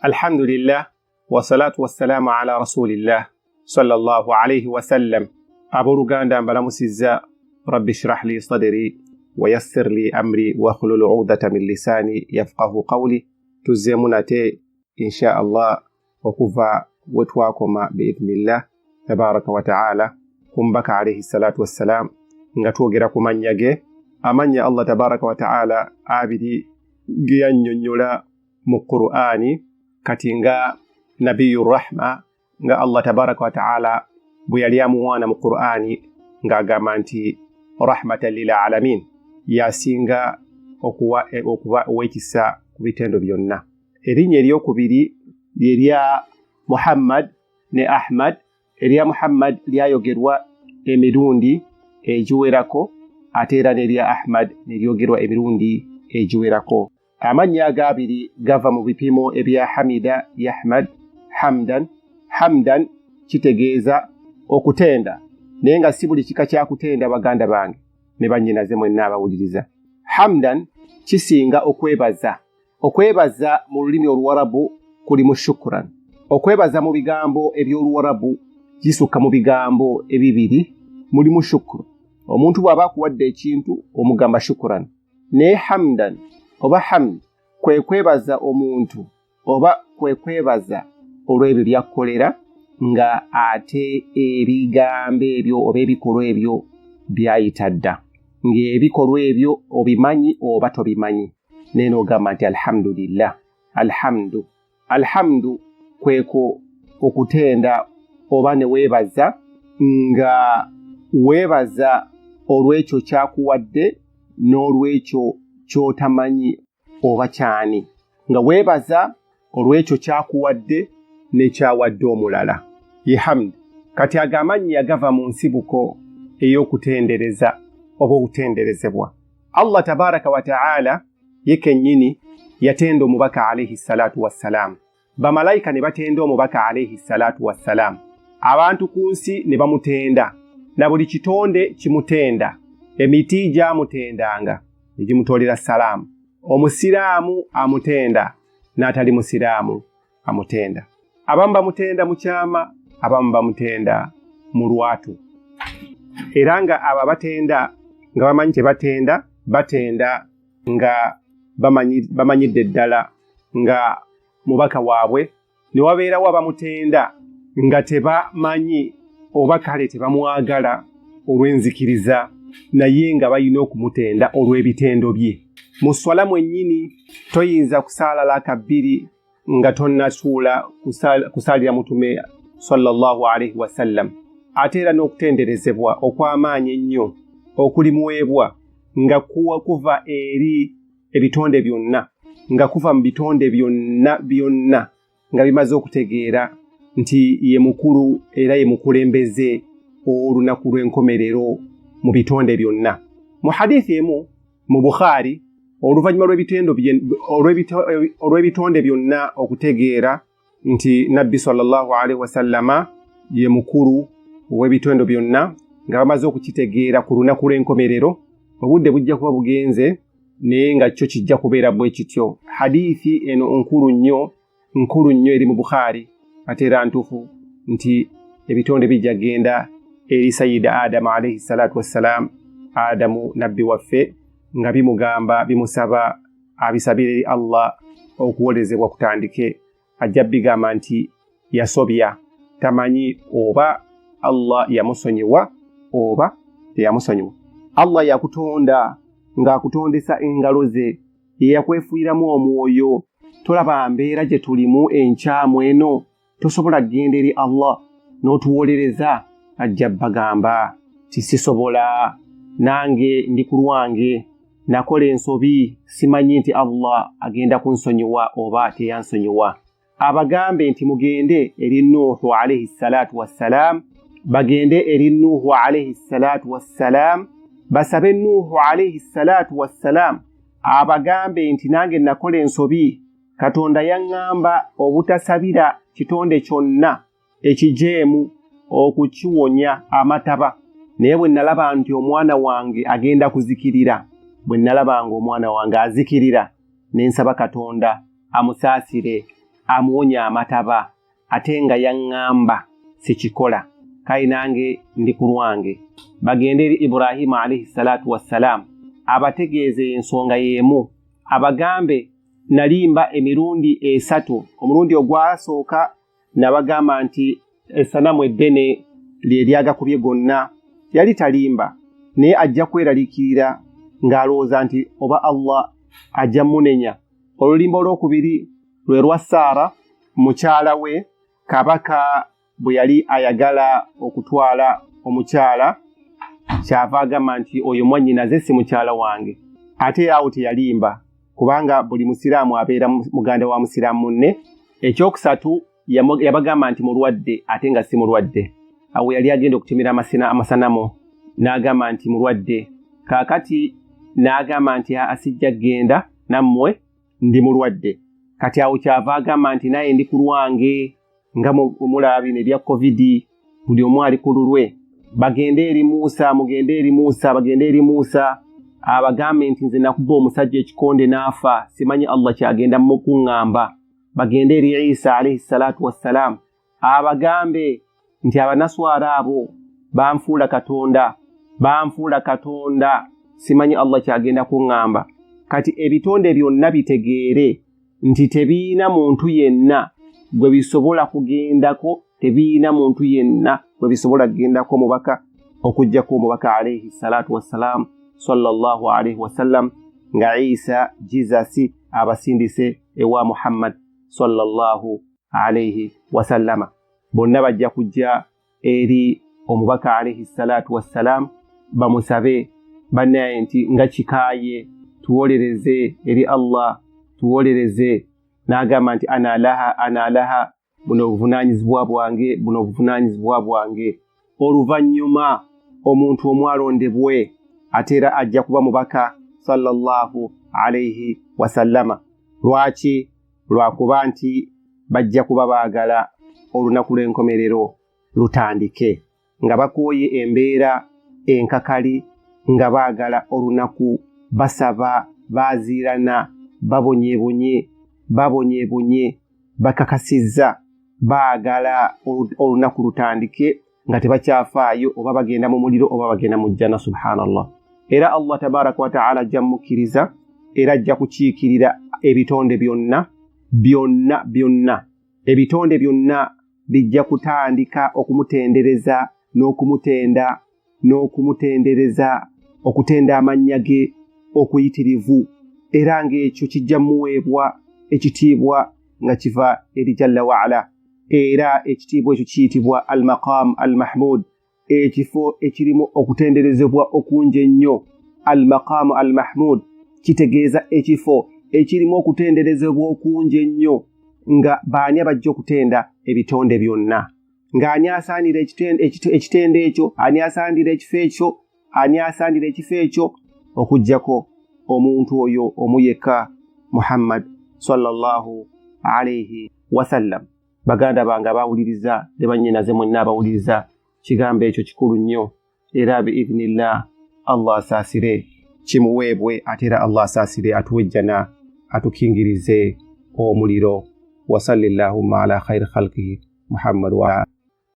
Alhamdulillah wassalatu wassalamu ala rasulillah sallallahu alayhi wa sallam. Aboluganda mbalamusizza rabbi shrah li sadri wa yassir li amri wa hlul 'uqdatan min lisani yafqahu qawli. Tuzzeemu nate insha Allah okuva wetwakoma biidhnillah tabaraka wa ta'ala kumbaka alayhi salatu wassalam nga twogera ku mannya ge. Amanya Allah tabaraka wa ta'ala abiri ge yannyonnyola mu Qur'ani kati nga nabiyur rahma nga Allah tabaraka wa ta'ala bwe yali amuwaana mu Qur'ani ng'agamba nti rahmatan lil alamin, yasinga okuba ow'ekisa ku bitendo byonna. Erinnya eryokubiri lyerya Muhammad ne Ahmad. Erya Muhammad lyayogerwa emirundi egiwerako ate era n'erya Ahmad neryogerwa emirundi egiwerako. Amannya agabiri gava mu bipimo ebya Hamida, Yahmad, Hamdan. Hamdan kitegeeza okutenda, naye nga si buli kika kya kutenda baganda bange ne bannyinaze mwenna abawuliriza. Hamdan kisinga okwebaza. Okwebaza mu lulimi oluwarabu kulimu shukran. Okwebaza mu bigambo eby'oluwarabu kisukka mu bigambo ebibiri, mulimu shukru. Omuntu bw'aba akuwadde ekintu omugamba shukran. Naye hamdan oba hamd kwe kwebaza omuntu oba kwe kwebaza olw'ebyo byakkolera nga ate ebigambo ebyo oba ebikolwa ebyo byayita dda, ng'ebikolwa ebyo obimanyi oba tobimanyi. Naye n'ogamba nti alhamdulillah. Alhamdu kweko okutenda oba ne weebaza nga weebaza olw'ekyo kyakuwadde n'olw'ekyo ky'otamanyi oba kyani, nga weebaza olw'ekyo kyakuwadde n'ekyawadde omulala. Ye hamd. Kati agamannya gava mu nsibuko ey'okutendereza oba okutenderezebwa. Allah tabaraka wa ta'ala ye kennyini yatenda omubaka alayhi salatu wassalam. Bamalayika ne batenda omubaka alayhi salatu wassalam. Abantu ku nsi ne bamutenda, na buli kitonde kimutenda. Emiti gyamutendanga ne gimutoolera salaamu. Omusiraamu amutenda, n'atali musiraamu amutenda. Abamu bamutenda mu kyama, abamu bamutenda mu lwatu. Era nga aba batenda nga bamanyi tebatenda, batenda nga bamanyidde ddala nga mubaka waabwe. Ne wabeerawo abamutenda nga tebamanyi oba kale tebamwagala olw'enzikiriza, naye nga balina okumutenda olw'ebitendo bye. Mu swala mwennyini toyinza kusaala laka bbiri nga tonnasuula kusaalira mutume sallallahu alayhi wa sallam. Ate era n'okutenderezebwa okw'amaanyi ennyo okulimuweebwa nga kuva eri ebitonde byonna, nga kuva mu bitonde byonna nga bimaze okutegeera nti ye mukulu era ye mukulembeze olunaku lw'enkomerero mu bitonde byonna. Mu hadithi emu mu Bukhari, oluvannyuma olw'ebitonde byonna okutegeera nti Nabbi sallallahu alaihi wasallama ye mukulu ow'ebitonde byonna, nga bamaze okukitegeera ku lunaku lw'enkomerero, obudde bujja kuba bugenze naye nga kyo kijja kubeera bwe kityo. Hadithi eno nkulu nnyo eri mu Bukhari, ate era ntuufu nti ebitonde bijja genda eri Sayyida Adamu alayhi salatu wassalam. Adamu nabbi waffe nga bimugamba bimusaba abisabire eri Allah okuwolezebwa kutandike, ajja bigamba nti yasobya, tamanyi oba Allah yamusonyiwa oba teyamusonyiwa. Allah yakutonda ng'akutondesa engalo ze, ye yakwefuiramu omwoyo. Tolaba mbeera gye tulimu enkyamu eno, tosobola kgenda eri Allah n'otuwolereza. Ajja bagamba tisisobola, nange ndi ku lwange, nakola ensobi, simanyi nti Allah agenda kunsonyiwa oba teyansonyiwa. Abagambe nti mugende eri Nuhu alayhi salatu wassalam, bagende eri Nuhu alayhi salatu wassalam, basabe Nuhu alayhi salatu wassalam abagambe nti nange nakola ensobi, Katonda yaŋŋamba obutasabira kitonde kyonna ekijeemu okukiwonya amataba. Naye bwe nalaba nti omwana wange agenda kuzikirira, bwe nalaba nga omwana wange azikirira, ne nsaba Katonda amusaasire amuwonya amataba ate nga yaŋŋamba sikikola kale nange ndi ku lwange. Bagende eri Ibrahima alayhi salatu wassalam abategeeze ensonga y'emu, abagambe nalimba emirundi 3. Omulundi ogwasooka nabagamba nti essanamu eddene ly'eryagakubye gonna yali talimba, naye ajja kweraliikirira ng'alowooza nti oba Allah ajja munenya. Olulimba olwokubiri lwe lwa Saara mukyala we, kabaka bwe yali ayagala okutwala omukyala, kyava agamba nti oyo mwannyinaze si mukyala wange. Ate awo teyalimba kubanga buli musiraamu abeera muganda wa musiraamu munne. Ekyokusatu yabagamba nti mulwadde ate nga si mulwadde. Awo yali agenda okutemera amasanamu n'agamba nti mulwadde. Kaakati n'agamba nti asijja genda nammwe ndi mulwadde. Kati awo kyava agamba nti naye ndi ku lwange nga mulaba bino ebya COVID, buli omu ali ku lulwe. Bagende eri Musa, mugende eri Musa, bagende eri Musa abagambe nti nze nakuba omusajja ekikonde n'afa, simanyi Allah kyagenda mu kuŋŋamba. Bagende eri Isa alayhi salatu wassalam abagambe nti abanaswara abo banfuula Katonda, simanyi Allah kyagenda kuŋŋamba. Kati ebitonde byonna bitegeere nti tebiina muntu yenna gwe bisobola kugendako, tebiina muntu yenna gwe bisobola kugendako mubaka okujjako omubaka alayhi salatu wassalam sallallahu alayhi wasallam nga Isa Jesus abasindise ewa Muhammad sallallahu alayhi wasallama. Bonna bajja kujja eri omubaka alayhi salatu wassalam bamusabe bannaye nti nga kikaaye tuwolereze eri Allah, tuwolereze. N'agamba nti ana laha, buno obuvunaanyizibwa bwange. Oluvannyuma omuntu omwalondebwe ate era ajja kuba mubaka sallallahu alayhi wasallama. Lwaki? Lwakuba nti bajja kuba baagala olunaku lw'enkomerero lutandike, nga bakooye embeera enkakali, nga baagala olunaku basaba, baziirana, babonyeebonye, bakakasizza, baagala olunaku lutandike nga tebakyafaayo oba bagenda mu muliro oba bagenda mu jjanna. Subhanallah. Era Allah tabaraka wa ta'ala ajja mukkiriza era ajja kukiikirira ebitonde byonna. Ebitonde byonna bijja kutandika okumutendereza n'okumutendereza, okutenda amannya ge okuyitirivu, era ng'ekyo kijja muweebwa ekitiibwa nga kiva eri Jalla wa Ala. Era ekitiibwa ekyo kiyitibwa al-maqam al-mahmud, ekifo ekirimu okutenderezebwa okungi ennyo. Al-maqam al-mahmud kitegeeza ekifo ekirimu okutenderezebwa okungi ennyo, nga baani abajja okutenda ebitonde byonna, ng'ani asaanira ekitende ekyo, ani asaanira ekifo ekyo, okujjako omuntu oyo omu yekka, Muhammad sallallahu alayhi wasallam. Baganda bange abawuliriza ne bannyinaze mwenna abawuliriza, kigambo ekyo kikulu nnyo, era biidhnillah Allah asaasire kimuweebwe, ate era Allah asaasire atuwejjana atukingirize omuliro. Wa sallallahu ala khayri khalqihi Muhammad wa